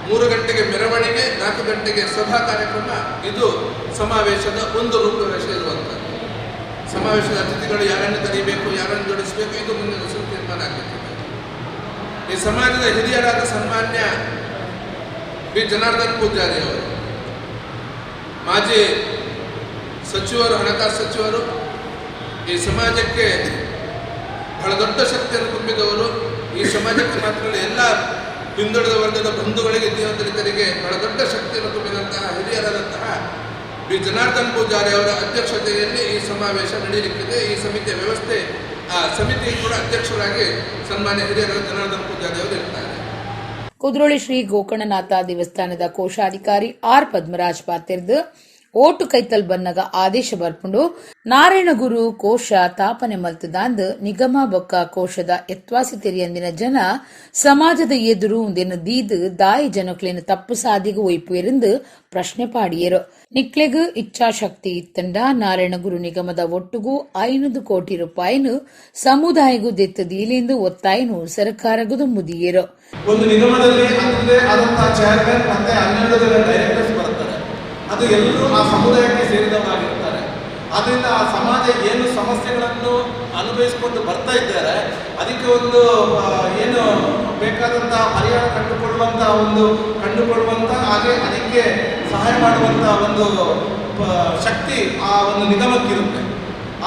3 ಗಂಟೆಗೆ ಮೆರವಣಿಗೆ, 4 ಗಂಟೆಗೆ ಸಭಾ ಕಾರ್ಯಕ್ರಮ. ಇದು ಸಮಾವೇಶದ ಒಂದು ರೂಪುರೇಷೆ ಇರುವಂಥದ್ದು. ಸಮಾವೇಶದ ಅತಿಥಿಗಳು ಯಾರನ್ನು ಕರೀಬೇಕು, ಯಾರನ್ನು ಜೋಡಿಸಬೇಕು, ಇದು ಮುಂದಿನ ದಿವಸ ತೀರ್ಮಾನ ಆಗಬೇಕಿದೆ. ಈ ಸಮಾಜದ ಹಿರಿಯರಾದ ಸನ್ಮಾನ್ಯ ಬಿ ಜನಾರ್ದನ್ ಪೂಜಾರಿ ಅವರು, ಮಾಜಿ ಸಚಿವರು, ಹಣಕಾಸು ಸಚಿವರು, ಈ ಸಮಾಜಕ್ಕೆ ಬಹಳ ದೊಡ್ಡ ಶಕ್ತಿಯನ್ನು ತುಂಬಿದವರು. ಈ ಸಮಾಜಕ್ಕೆ ಮಾತ್ರ ಎಲ್ಲ ಹಿಂದುಳಿದ ವರ್ಗದ ಬಂಧುಗಳಿಗೆ, ದೀನದಲಿತರಿಗೆ ಬಹಳ ದೊಡ್ಡ ಶಕ್ತಿಯನ್ನು ತುಂಬಿದಂತಹ ಹಿರಿಯರಾದಂತಹ ಬಿ ಜನಾರ್ದನ್ ಪೂಜಾರಿ ಅವರ ಅಧ್ಯಕ್ಷತೆಯಲ್ಲಿ ಈ ಸಮಾವೇಶ ನಡೆಯಲಿಕ್ಕಿದೆ. ಈ ಸಮಿತಿಯ ವ್ಯವಸ್ಥೆ, ಆ ಸಮಿತಿ ಕೂಡ ಅಧ್ಯಕ್ಷರಾಗಿ ಸನ್ಮಾನ್ಯ ಹಿರಿಯರಾದ ಜನಾರ್ದನ್ ಪೂಜಾರಿ ಅವರು ಇರ್ತಾರೆ. ಕುದ್ರೋಳಿ ಶ್ರೀ ಗೋಕರ್ಣನಾಥ ದೇವಸ್ಥಾನದ ಕೋಶಾಧಿಕಾರಿ ಆರ್ ಪದ್ಮರಾಜ್ ಪಾತಿರ್ದು ಓಟು ಕೈತಲ್ ಬನ್ನಗ ಆದೇಶ ಬರ್ಪುಂಡು ನಾರಾಯಣಗುರು ಕೋಶ ತಾಪನೆ ಮಲ್ತದಾಂದ್ ನಿಗಮ ಬೊಕ್ಕ ಕೋಶದ ಎತ್ವಾಸಿ ತೆರಿಯಂದಿನ ಜನ ಸಮಾಜದ ಎದುರು ಉಂದಿನ ದೀದ್ ದಾಯಿ ಜನಕ್ಲೇನ ತಪ್ಪು ಸಾದಿಗೆ ಒಯ್ಪು ಇருந்து ಪ್ರಶ್ನೆ ಪಾಡಿಯರು. ನಿಕ್ಲೆಗ್ ಇಚ್ಛಾಶಕ್ತಿ ಇತ್ತಂಡ ನಾರಾಯಣಗುರು ನಿಗಮದ ಒಟ್ಟುಗೂ 500 ಕೋಟಿ ರೂಪಾಯಿನು ಸಮುದಾಯಗೂ ದೆತ್ತದೀಲೆಂದು ಒತ್ತಾಯನು ಸರ್ಕಾರಗದು ಮುದಿಯರು. ಒಂದು ನಿಗಮದಲ್ಲಿ ಅದರದೇ ಆದಂತಹ ಚೇರ್ಮನ್ ಮತ್ತೆ 12 ಜನ ಡೈರೆಕ್ಟರ್ಸ್ ಬರ್ತಾರೆ. ಅದು ಎಲ್ಲರೂ ಆ ಸಮುದಾಯಕ್ಕೆ ಸೇರಿದವರಾಗಿರ್ತಾರೆ. ಆದ್ದರಿಂದ ಆ ಸಮಾಜ ಏನು ಸಮಸ್ಯೆಗಳನ್ನು ಅನುಭವಿಸಿಕೊಂಡು ಬರ್ತಾ ಇದ್ದಾರೆ, ಅದಕ್ಕೆ ಒಂದು ಏನು ಬೇಕಾದಂತಹ ಪರಿಹಾರ ಕಂಡುಕೊಳ್ಳುವಂತ ಹಾಗೆ ಅದಕ್ಕೆ ಸಹಾಯ ಮಾಡುವಂತ ಒಂದು ಶಕ್ತಿ ಆ ಒಂದು ನಿಗಮಕ್ಕಿರುತ್ತೆ.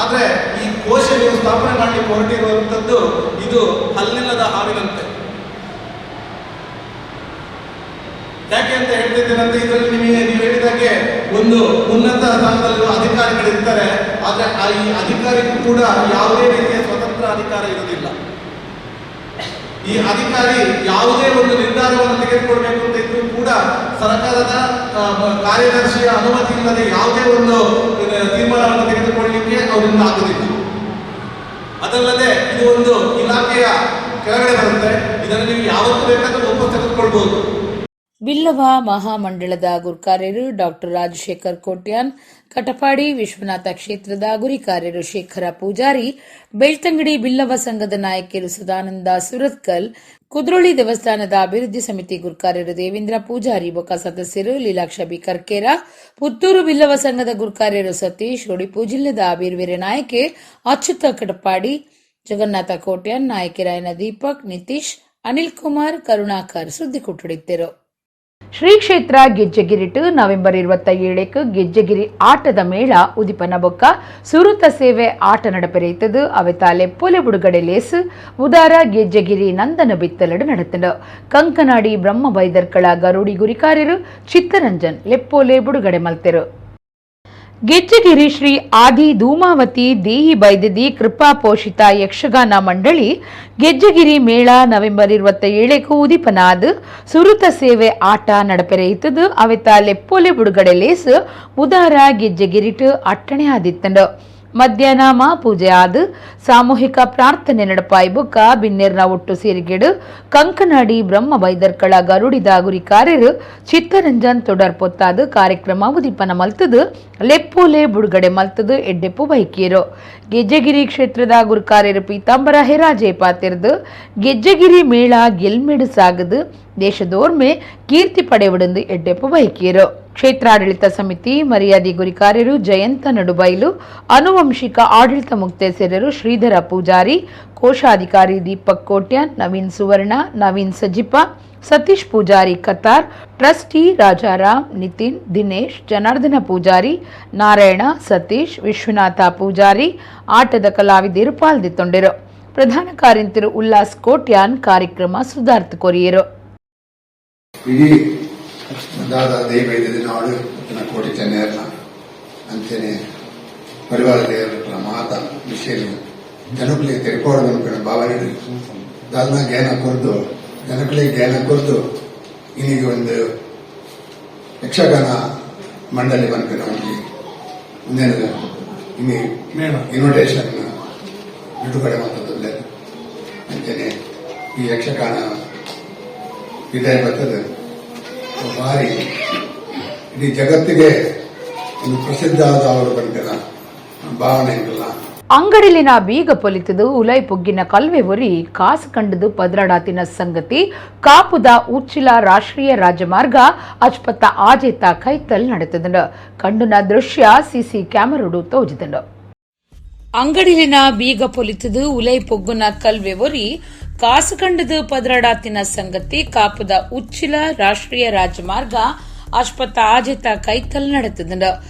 ಆದರೆ ಈ ಕೋಶ ನೀವು ಸ್ಥಾಪನೆ ಮಾಡಲಿಕ್ಕೆ ಹೊರಟಿರುವಂಥದ್ದು ಇದು ಹಲ್ಲಿಲ್ಲದ ಹಾವಿನಂತೆ. ಯಾಕೆ ಅಂತ ಹೇಳ್ತಿದ್ದೇನಂತ, ಇದರಲ್ಲಿ ನೀವು ಹೇಳಿದಾಗೆ ಒಂದು ಉನ್ನತ ಸ್ಥಾನದಲ್ಲಿರುವ ಅಧಿಕಾರಿಗಳಿರ್ತಾರೆ. ಆದರೆ ಈ ಅಧಿಕಾರಿಗೂ ಕೂಡ ಯಾವುದೇ ರೀತಿಯ ಸ್ವತಂತ್ರ ಅಧಿಕಾರ ಇರುವುದಿಲ್ಲ. ಈ ಅಧಿಕಾರಿ ಯಾವುದೇ ಒಂದು ನಿರ್ಧಾರವನ್ನು ತೆಗೆದುಕೊಳ್ಬೇಕು ಅಂತ ಇದ್ರೂ ಕೂಡ ಸರ್ಕಾರದ ಕಾರ್ಯದರ್ಶಿಯ ಅನುಮತಿ ಇಲ್ಲದೆ ಯಾವುದೇ ಒಂದು ತೀರ್ಮಾನವನ್ನು ತೆಗೆದುಕೊಳ್ಳಲಿಕ್ಕೆ ಅವರಿಂದ ಆಗುವುದಿಲ್ಲ. ಅದಲ್ಲದೆ ಇದು ಒಂದು ಇಲಾಖೆಯ ಕೆಳಗಡೆ ಬರುತ್ತೆ. ಇದನ್ನು ನೀವು ಯಾವತ್ತೂ ಬೇಕಾದರೂ ವಾಪಸ್ ತೆಗೆದುಕೊಳ್ಬಹುದು. ಬಿಲ್ಲವ ಮಹಾಮಂಡಳದ ಗುರುಕಾರ್ಯರು ಡಾಕ್ಟರ್ ರಾಜಶೇಖರ್ ಕೋಟ್ಯಾನ್, ಕಟಪಾಡಿ ವಿಶ್ವನಾಥ ಕ್ಷೇತ್ರದ ಗುರಿಕಾರ್ಯರು ಶೇಖರ ಪೂಜಾರಿ, ಬೆಳ್ತಂಗಡಿ ಬಿಲ್ಲವ ಸಂಘದ ನಾಯಕಿಯರು ಸದಾನಂದ ಸುರತ್ಕಲ್, ಕುದ್ರೋಳಿ ದೇವಸ್ಥಾನದ ಅಭಿವೃದ್ಧಿ ಸಮಿತಿ ಗುರುಕಾರ್ಯರು ದೇವೇಂದ್ರ ಪೂಜಾರಿ, ಬೊಕ್ಕ ಸದಸ್ಯರು ಲೀಲಾಕ್ಷ ಬಿ ಕರ್ಕೇರ, ಪುತ್ತೂರು ಬಿಲ್ಲವ ಸಂಘದ ಗುರುಕಾರ್ಯರು ಸತೀಶ್, ಉಡುಪು ಜಿಲ್ಲೆದ ಬೇರೆ ನಾಯಕಿ ಅಚ್ಯುತ ಕಟಪಾಡಿ, ಜಗನ್ನಾಥ ಕೋಟ್ಯಾನ್, ನಾಯಕಿರಾಯನ ದೀಪಕ್, ನಿತೀಶ್, ಅನಿಲ್ ಕುಮಾರ್, ಕರುಣಾಕರ್ ಸುದ್ದಿ ಕೊಟ್ಟುಡಿದ್ದರು. ಶ್ರೀ ಕ್ಷೇತ್ರ ಗೆಜ್ಜೆಗಿರಿಟು ನವೆಂಬರ್ 27க்கு ಗೆಜ್ಜೆಗಿರಿ ಆಟದ ಮೇಳ ಉದಿಪನ ಬೊಕ್ಕ ಸುರುತ ಸೇವೆ ಆಟ ನಡಪೆರೆಯುತ್ತದೆ. ಅವೆತಾಲೆ ಪೊಲೆ ಬುಡುಗಡೆ ಲೇಸು ಉದಾರ ಗೆಜ್ಜೆಗಿರಿ ನಂದನ ಬಿತ್ತಲಡು ನಡೆತಂಡು. ಕಂಕನಾಡಿ ಬ್ರಹ್ಮ ಬೈದರ್ಕಳ ಗರುಡಿ ಗುರಿಕಾರ್ಯರು ಚಿತ್ತರಂಜನ್ ಲೆಪ್ಪೋಲೆ ಬುಡುಗಡೆ ಮಲ್ತೆರು. ಗೆಜ್ಜೆಗಿರಿ ಶ್ರೀ ಆದಿ ಧೂಮಾವತಿ ದೇಹಿ ಬೈದದಿ ಕೃಪಾ ಪೋಷಿತ ಯಕ್ಷಗಾನ ಮಂಡಳಿ ಗೆಜ್ಜೆಗಿರಿ ಮೇಳ ನವೆಂಬರ್ 27க்கு ಉದಿಪನಾದ್ ಸುರುತ ಸೇವೆ ಆಟ ನಡಪೆರೆಯುತ್ತದೆ. ಅವೆತ ಲೆಪ್ಪೋಲೆ ಬುಡುಗಡೆ ಲೇಸು ಉದಾರ ಗೆಜ್ಜೆಗಿರಿಟು ಅಟ್ಟಣೆ ಆದಿತ್ತಂಡು. ಮಧ್ಯಾಹ್ನ ಪೂಜೆ ಆದ ಸಾಮೂಹಿಕ ಪ್ರಾರ್ಥನೆ ನಡಪಾಯಿ ಬುಕ್ಕ ಬಿನ್ನೇರ್ನ ಒಟ್ಟು ಸೇರಿಗೆಡು ಕಂಕನಾಡಿ ಬ್ರಹ್ಮ ಬೈದರ್ಕಳ ಗರುಡಿದ ಗುರಿಕಾರ್ಯರು ಚಿತ್ತರಂಜನ್ ತೊಡರ್ ಪೊತ್ತಾದ ಕಾರ್ಯಕ್ರಮ ಉದಿಪನ ಮಲ್ತದು ಲೆಪ್ಪೋಲೆ ಬುಡುಗಡೆ ಮಲ್ತದು ಎಡ್ಡೆಪ್ಪು ಬೈಕಿಯರು. ಗೆಜ್ಜೆಗಿರಿ ಕ್ಷೇತ್ರದ ಗುರುಕಾರ್ಯರು ಪೀತಾಂಬರ ಹೆರಾಜೆ ಪಾತಿರ್ದು ಗೆಜ್ಜೆಗಿರಿ ಮೇಳ ಗೆಲ್ಮೆಡು ಸಾಗದು ದೇಶದೋರ್ಮೆ ಕೀರ್ತಿ ಪಡೆಯುವುದೆಂದು ಎಡ್ಡೆಪ್ಪು ಬೈಕಿಯರು. ಕ್ಷೇತ್ರಾಡಳಿತ ಸಮಿತಿ ಮರ್ಯಾದೆ ಗುರಿಕಾರ್ಯರು ಜಯಂತ ನಡುಬೈಲು, ಅನುವಂಶಿಕ ಆಡಳಿತ ಮುಕ್ತೇಸರರು ಶ್ರೀಧರ ಪೂಜಾರಿ, ಕೋಶಾಧಿಕಾರಿ ದೀಪಕ್ ಕೋಟ್ಯಾನ್, ನವೀನ್ ಸುವರ್ಣ, ನವೀನ್ ಸಜಿಪ, ಸತೀಶ್ ಪೂಜಾರಿ ಕತಾರ್, ಟ್ರಸ್ಟಿ ರಾಜಾರಾಮ್, ನಿತಿನ್, ದಿನೇಶ್, ಜನಾರ್ದನ ಪೂಜಾರಿ, ನಾರಾಯಣ, ಸತೀಶ್, ವಿಶ್ವನಾಥ ಪೂಜಾರಿ ಆಟದ ಕಲಾವಿದರು ಪಾಲ್ಗೊಂಡಿರು. ಪ್ರಧಾನ ಕಾರ್ಯಂತರು ಉಲ್ಲಾಸ್ ಕೋಟ್ಯಾನ್ ಕಾರ್ಯಕ್ರಮ ಸುಧಾರ್ಥ ಕೊರಿಯರು. ಇಡೀ ದಾದ ದೈವೈದ್ಯದ ನಾಡು ಕೋಟಿ ಚೆನ್ನೈರ್ನ ಅಂಚನೆ ಪರಿವಾರ ದೇವರ ಮಾತ ವಿಷಯ ಜನಗಳಿಗೆ ತೆರೆಕೋಡು ಅನ್ಕೊಂಡು ಭಾವನೆ ಅದನ್ನ ಜ್ಞಾನ ಕೊರದು ಜನಗಳಿಗೆ ಜ್ಞಾನ ಕೊರದು ಇನ್ನೀಗ ಒಂದು ಯಕ್ಷಗಾನ ಮಂಡಳಿ ಬಂದು ನಮಗೆ ಮುಂದೇನು ಇನ್ನು ಇನ್ವಿಟೇಷನ್ ಬಿಡುಗಡೆ ಮಾಡೋದಿಲ್ಲ ಅಂತೇನೆ ಈ ಯಕ್ಷಗಾನ ವಿದಾಯ ಬರ್ತದೆ ಭಾರಿ ಇಡೀ ಜಗತ್ತಿಗೆ ಒಂದು ಪ್ರಸಿದ್ಧ ಆದ ಅವರು ಬಂದಿಲ್ಲ ಭಾವನೆ ಇಲ್ಲ. ಅಂಗಡಿಲಿನ ಬೀಗ ಪೊಲಿತದು ಉಲೈ ಪೊಗ್ಗಿನ ಕಲ್ವೆ ಒರಿ ಕಾಸು ಕಂಡದು ಪದ್ರಡಾತಿನ ಸಂಗತಿ ಕಾಪುದ ಉಚ್ಚಿಲ ರಾಷ್ಟ್ರೀಯ ರಾಜಮಾರ್ಗ ಅಚ್ಪತ್ತ ಆಜೇತ ಕೈತಲ್ ನಡೆತದಂಡ ಕಂಡುನ ದೃಶ್ಯ ಸಿಸಿ ಕ್ಯಾಮರಡು ತೋಜಿದಂಡ. ಅಂಗಡಿಲಿನ ಬೀಗ ಪೊಲಿತದು ಉಲೈ ಪೊಗ್ಗುನ ಕಲ್ವೆ ಒರಿ ಕಾಸು ಕಂಡದು ಪದ್ರಡಾತಿನ ಸಂಗತಿ ಕಾಪುದ ಉಚ್ಚಿಲ ರಾಷ್ಟ್ರೀಯ ರಾಜಮಾರ್ಗ ಆಸ್ಪತ್ತ ಆಜೇತ ಕೈತಲ್ ನಡೆತದಂಡ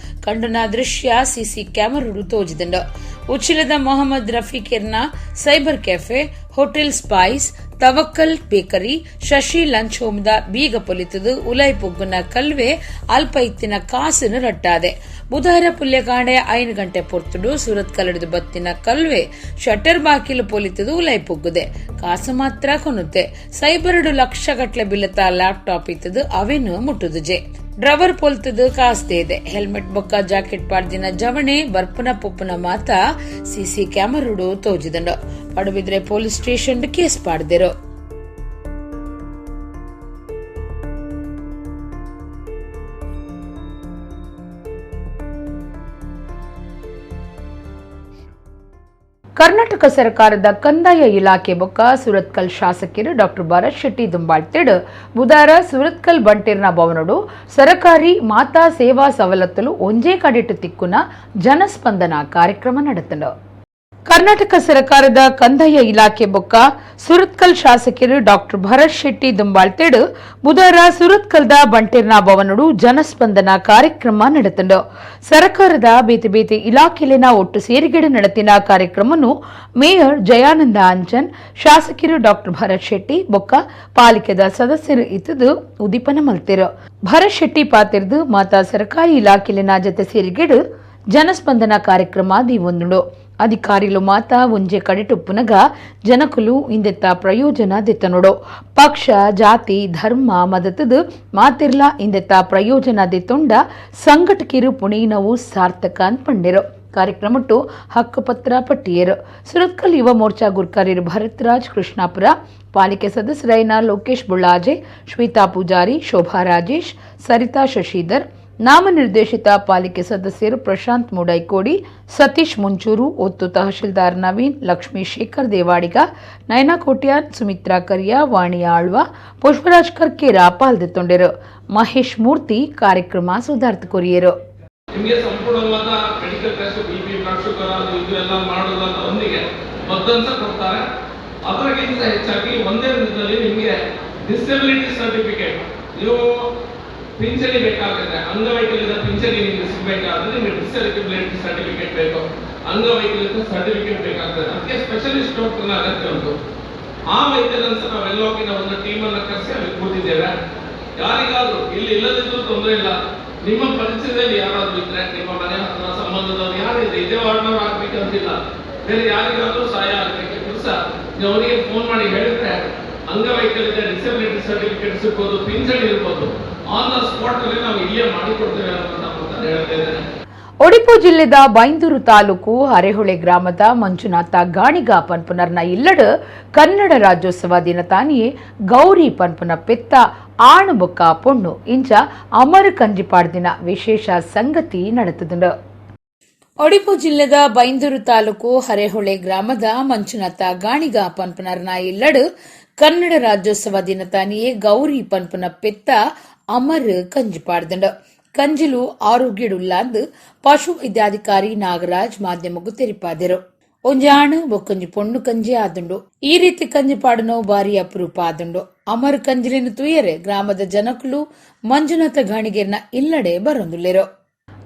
ಕಂಡುನ ದೃಶ್ಯ ಸಿಸಿ ಕ್ಯಾಮರಡು ತೋಜಿದಂಡ. ಉಚ್ಚಿಲದ ಮೊಹಮ್ಮದ್ ರಫೀಕಿರ್ನ cyber cafe, hotel spice, Tawakkal bakery, Shashi lunch ಹೋಮ್ದ ಬೀಗ ಪೊಲಿತದು ಉಲೈ ಪೊಗ್ಗುನ ಕಲ್ವೆ ಅಲ್ಪ ಇತ್ತಿನ ಕಾಸಿನ ರಟ್ಟಾದೆ. ಬುಧವಾರ ಪುಲ್ಯಕಾಂಡೆ 5 ಗಂಟೆ ಪೊರ್ತುಡು ಸೂರತ್ ಕಲ್ಲಡಿದು ಬತ್ತಿನ ಕಲ್ವೆ ಶಟರ್ ಬಾಕಿಲು ಪೊಲಿತದು ಉಲೈ ಪೊಗ್ಗುದೆ ಕಾಸು ಮಾತ್ರ ಕೊನುತ್ತೆ. ಸೈಬರ್ಡು ಲಕ್ಷಗಟ್ಲೆ ಬಿಲ್ಲತ ಲ್ಯಾಪ್ಟಾಪ್ ಇತ್ತದು ಅವೇನು ಮುಟ್ಟುದುಜೆ. ಡ್ರವರ್ ಪೊಲ್ತದು ಕಾಸ್ತೆ ಇದೆ. ಹೆಲ್ಮೆಟ್ ಬೊಕ್ಕ ಜಾಕೆಟ್ ಪಾಡ್ದಿನ ಜವಣೆ ಬರ್ಪುನ ಪೊಪ್ಪುನ ಮಾತ ಸಿಸಿ ಕ್ಯಾಮರುಡು ತೋಜಿದಂಡು. ಪಡುಬಿದ್ರೆ ಪೊಲೀಸ್ ಸ್ಟೇಷನ್ ಕೇಸ್ ಪಾಡ್ದಿರು. ಕರ್ನಾಟಕ ಸರ್ಕಾರದ ಕಂದಾಯ ಇಲಾಖೆ ಬೊಕ್ಕ ಸುರತ್ಕಲ್ ಶಾಸಕರು ಡಾಕ್ಟರ್ ಭರತ್ ಶೆಟ್ಟಿ ದುಂಬಾಳ್ತಿಡ್ ಬುಧವಾರ ಸುರತ್ಕಲ್ ಬಂಟೀರ್ನ ಭವನಡು ಸರಕಾರಿ ಮಾತಾ ಸೇವಾ ಸವಲತ್ತುಲು ಒಂಜೇ ಕಡೆಟು ತಿಕ್ಕುನ ಜನಸ್ಪಂದನ ಕಾರ್ಯಕ್ರಮ ನಡೆತಂಡು. ಕರ್ನಾಟಕ ಸರ್ಕಾರದ ಕಂದಾಯ ಇಲಾಖೆ ಬೊಕ್ಕ ಸುರತ್ಕಲ್ ಶಾಸಕರು ಡಾಕ್ಟರ್ ಭರತ್ ಶೆಟ್ಟಿ ದುಂಬಾಳ್ತಿಡ್ ಬುಧವಾರ ಸುರತ್ಕಲ್ದ ಬಂಟೀರ್ನ ಭವನಡು ಜನಸ್ಪಂದನ ಕಾರ್ಯಕ್ರಮ ನಡೆತಂಡು. ಸರ್ಕಾರದ ಬೇತೆ ಬೇತೆ ಇಲಾಖೆಲಿನ ಒಟ್ಟು ಸೇರಿಗೆಡು ನಡೆತಿನ ಕಾರ್ಯಕ್ರಮನು ಮೇಯರ್ ಜಯಾನಂದ ಅಂಚನ್, ಶಾಸಕರು ಡಾಕ್ಟರ್ ಭರತ್ ಶೆಟ್ಟಿ ಬೊಕ್ಕ ಪಾಲಿಕೆದ ಸದಸ್ಯರು ಇತ್ತದು ಉದೀಪನ ಮಲ್ತಿರು. ಭರತ್ ಶೆಟ್ಟಿ ಪಾತಿರ್ದು ಮಾತಾ ಸರ್ಕಾರಿ ಇಲಾಖೆಲಿನ ಜತೆ ಸೇರಿಗೆಡು ಜನಸ್ಪಂದನ ಕಾರ್ಯಕ್ರಮ ದೀವೊಂದುಂಡು. ಅಧಿಕಾರಿಲು ಮಾತ ಒಂಜೆ ಕಡೆಟುಪ್ಪುನಗ ಜನಕುಲು ಇಂದೆತ್ತ ಪ್ರಯೋಜನ ದೆತ್ತನೊಡು. ಪಕ್ಷ ಜಾತಿ ಧರ್ಮ ಮದತದು ಮಾತಿರ್ಲ ಇಂದೆತ್ತ ಪ್ರಯೋಜನ ದೆತ್ತೊಂಡ ಸಂಘಟಕಿರು ಪುಣೀನವು ಸಾರ್ಥಕ ಅನ್ಪಂಡೆರು. ಕಾರ್ಯಕ್ರಮಟ್ಟು ಹಕ್ಕುಪತ್ರ ಪಟ್ಟಿಯರು. ಸುರತ್ಕಲ್ ಯುವ ಮೋರ್ಚಾ ಗುರ್ಕರಿರು ಭರತ್ರಾಜ್ ಕೃಷ್ಣಾಪುರ, ಪಾಲಿಕೆ ಸದಸ್ಯರಾಯಿನ ಲೋಕೇಶ್ ಬುಳ್ಳಾಜೆ, ಶ್ವೇತಾ ಪೂಜಾರಿ, ಶೋಭಾ ರಾಜೇಶ್, ಸರಿತಾ ಶಶಿಧರ್, ನಾಮನಿರ್ದೇಶಿತ ಪಾಲಿಕೆ ಸದಸ್ಯರು ಪ್ರಶಾಂತ್ ಮುಡೈಕೋಡಿ, ಸತೀಶ್ ಮುಂಚೂರು, ಒತ್ತು ತಹಶೀಲ್ದಾರ್ ನವೀನ್, ಲಕ್ಷ್ಮೀ ಶೇಖರ್ ದೇವಾಡಿಗ, ನಯನಾ ಕೋಟ್ಯಾನ್, ಸುಮಿತ್ರಾ ಕರಿಯಾ, ವಾಣಿ ಆಳ್ವ, ಪುಷ್ಪರಾಜ್ ಕರ್ಕೇರ ಪಾಲ್ದೊಂಡರು. ಮಹೇಶ್ ಮೂರ್ತಿ ಕಾರ್ಯಕ್ರಮ ಸುಧಾರ್ಥ ಕೊರಿಯರು. ನಿಮಗೆ ಸಂಪೂರ್ಣವಾದ medical test, BP, blood sugar ಇದು ಎಲ್ಲ ಮಾಡೋದೊಂದಿಗೆ ಮದ್ದನ್ನು ಕೊಡ್ತಾರೆ. ಅದಕ್ಕಿಂತ ಹೆಚ್ಚಾಗಿ ಒಂದೇ ದಿನದಲ್ಲಿ ನಿಮಗೆ ಡಿಸೆಬಿಲಿಟಿ ಸರ್ಟಿಫಿಕೇಟ್, ನೀವು ಪಿಂಚಣಿ ಬೇಕಾಗುತ್ತೆ, ಅಂಗವೈಕಲ್ಯದ ಪಿಂಚಣಿ ನಿಮಗೆ ಸಿಗಬೇಕಾದ್ರೆ ನಿಮಗೆ ಡಿಸೆಬಿಲಿಟಿ ಸರ್ಟಿಫಿಕೇಟ್ ಬೇಕು, ಅಂಗವೈಕಲ್ಯದ ಸರ್ಟಿಫಿಕೇಟ್ ಬೇಕಾಗ್ತದೆ. ಅದಕ್ಕೆ ಸ್ಪೆಷಲಿಸ್ಟ್ ಡಾಕ್ಟರ್ನ ಅಗತ್ಯ ಉಂಟು. ಆ ವೈದ್ಯರಂತ ನಾವೆಲ್ಲ ಹೋಗಿ ನಾವು ಒಂದು ಟೀಮನ್ನು ಕರೆಸಿ ಅಲ್ಲಿ ಕೂತಿದ್ದೇವೆ. ಯಾರಿಗಾದ್ರೂ ಇಲ್ಲಿ ಇಲ್ಲದಿದ್ರೂ ತೊಂದರೆ ಇಲ್ಲ, ನಿಮ್ಮ ಪರಿಚಯದಲ್ಲಿ ಯಾರಾದ್ರೂ ಇದ್ರೆ, ನಿಮ್ಮ ಮನೆ ಹತ್ರ ಸಂಬಂಧದವ್ರು ಯಾರಿದೆ, ಇದೇ ವಾರ್ಡ್ನವ್ರು ಆಗ್ಬೇಕಂತಿಲ್ಲ, ಬೇರೆ ಯಾರಿಗಾದ್ರೂ ಸಹಾಯ ಆಗ್ಬೇಕಿದ್ರು ಸಹ ನೀವು ಅವರಿಗೆ ಫೋನ್ ಮಾಡಿ ಹೇಳಿದ್ರೆ ಅಂಗವೈಕಲ್ಯದ ಡಿಸೆಬಿಲಿಟಿ ಸರ್ಟಿಫಿಕೇಟ್ ಸಿಗ್ಬೋದು, ಪಿಂಚಣಿ ಇರ್ಬೋದು, ಆನ್ ದ ಸ್ಪಾಟ್ ಅಲ್ಲಿ ನಾವು ಇಲ್ಲೇ ಮಾಡಿಕೊಡ್ತೇವೆ ಅಂತ ಹೇಳ್ತಾ ಇದ್ದೇನೆ. ಒಡಿಪು ಜಿಲ್ಲೆದ ಬೈಂದೂರು ತಾಲೂಕು ಅರೆಹೊಳೆ ಗ್ರಾಮದ ಮಂಜುನಾಥ ಗಾಣಿಗ ಪನ್ಪುನರ್ನ ಇಲ್ಲಡ್ ಕನ್ನಡ ರಾಜ್ಯೋತ್ಸವ ದಿನ ತಾನಿಯೇ ಗೌರಿ ಪನ್ಪುನ ಪೆತ್ತ ಆಣು ಬೊಕ್ಕ ಪೊಣ್ಣು ಇಂಚ ಅಮರ ಕಂಜಿಪಾಡ್ದಿನ ವಿಶೇಷ ಸಂಗತಿ ನಡೆತದುಂಡು. ಒಡಿಪು ಜಿಲ್ಲೆದ ಬೈಂದೂರು ತಾಲೂಕು ಹರೆಹೊಳೆ ಗ್ರಾಮದ ಮಂಜುನಾಥ ಗಾಣಿಗ ಪನ್ಪುನರ್ನ ಇಲ್ಲಡ್ ಕನ್ನಡ ರಾಜ್ಯೋತ್ಸವ ದಿನ ತಾನಿಯೇ ಗೌರಿ ಪನ್ಪುನ ಪೆತ್ತ ಅಮರ್ ಕಂಜಿಪಾಡ್ದುಂಡು. ಕಂಜಿಲು ಆರೋಗ್ಯಡುಲ್ಲಾಂದು ಪಶು ವೈದ್ಯಾಧಿಕಾರಿ ನಾಗರಾಜ್ ಮಾಧ್ಯಮಗೂ ತೆರಿಪಾದರು. ಒಂಜಾಣು ಬೊಕ್ಕಂಜಿ ಪೊಣ್ಣು ಕಂಜಿ ಆದುಂಡು. ಈ ರೀತಿ ಕಂಜಿ ಪಾಡನೋ ಬಾರಿ ಅಪರೂಪ ಆದುಂಡು. ಅಮರ್ ಕಂಜಿಲಿನ ತುಯರೆ ಗ್ರಾಮದ ಜನಕುಲು ಮಂಜುನಾಥ ಗಾಣಿಗೆರ್ನ ಇಲ್ಲಡೆ ಬರೊಂದುಲ್ಲೆರು.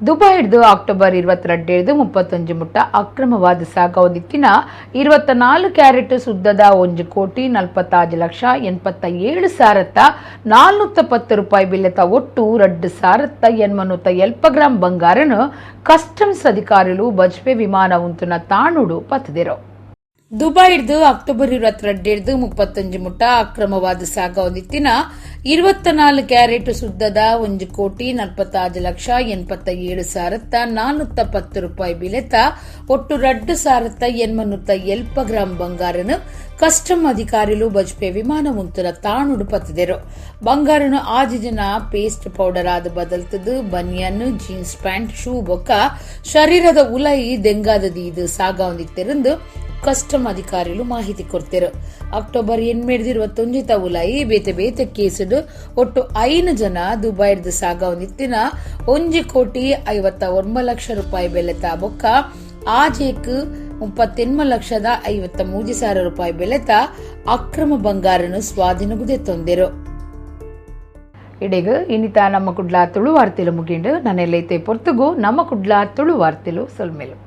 ದುಬೈ ಹಿಡಿದು ಅಕ್ಟೋಬರ್ 22 31 ಮುಟ್ಟ ಅಕ್ರಮವಾದ ಸಾಗವದಿತ್ತಿನ 24 ಕ್ಯಾರೆಟ್ ಸುದ್ದದ 1,47,87,410 ರೂಪಾಯಿ ಬಿಲ್ಲೆತ ಒಟ್ಟು 2,870 ಗ್ರಾಂ ಬಂಗಾರನು ಕಸ್ಟಮ್ಸ್ ಅಧಿಕಾరులు బజ్పే విమాన ఉంటున్న తాణుడు పతదిరు. ದುಬೈಡ್ದು ಅಕ್ಟೋಬರ್ 22 31 ಮುಟ್ಟ ಅಕ್ರಮವಾದ ಸಾಗವೊಂದಿತ್ತಿನ 24 ಕ್ಯಾರೆಟ್ ಸುದ್ದದ 1,47,87,410 ರೂಪಾಯಿ ಬೆಲೆತ ಒಟ್ಟು 2,870 ಗ್ರಾಂ ಬಂಗಾರನು ಕಸ್ಟಮ್ ಅಧಿಕಾರಿಗಳು ಬಜ್ಪೆ ವಿಮಾನ ಮುಂತನ ತಾಣುಡು ಪತ್ತಿದರು. ಬಂಗಾರನು ಆಜಿಜನ ಪೇಸ್ಟ್ ಪೌಡರ್ ಆದ ಬದಲ್ತದು ಬನಿಯನ್ ಜೀನ್ಸ್ ಪ್ಯಾಂಟ್ ಶೂ ಬೊಕ್ಕ ಶರೀರದ ಉಲೈ ದೆಂಗಾದದಿ ಇದು ಸಾಗವೊಂದಿತ್ತಿರಂದು ಕಸ್ಟಮ್ ಅಧಿಕಾರಿಗಳು ಮಾಹಿತಿ ಕೊಡ್ತಿರು. ಅಕ್ಟೋಬರ್ 8 ಉಲೈ ಬೇತೆ ಬೇತೆ ಕೇಸುಡು ಒಟ್ಟು 5 ಜನ ದುಬೈಡ್ ಸಾಗವೊಂದಿತ್ತಿನ 1,59,00,000 ರೂಪಾಯಿ ಬೆಲೆತ ಬೊಕ್ಕ ಆಜೇಕ್ 38,53,000 ರೂಪಾಯಿ ಬೆಲೆತ ಅಕ್ರಮ ಬಂಗಾರನು ಸ್ವಾಧೀನಗುದೆ ತೊಂದಿರು. ಇಡೆಗ ಇನ್ನಿತ ನಮ್ಮ ಕುಡ್ಲ ತುಳು ವಾರ್ತೆಲು ಮುಗಿಂಡು ನನ್ನೆಲ್ಲೈತೆ ಪೊರ್ತುಗು ನಮ್ಮ ಕುಡ್ಲ ತುಳು ವಾರ್ತೆಲು ಸೊಲ್ಮೆಲು.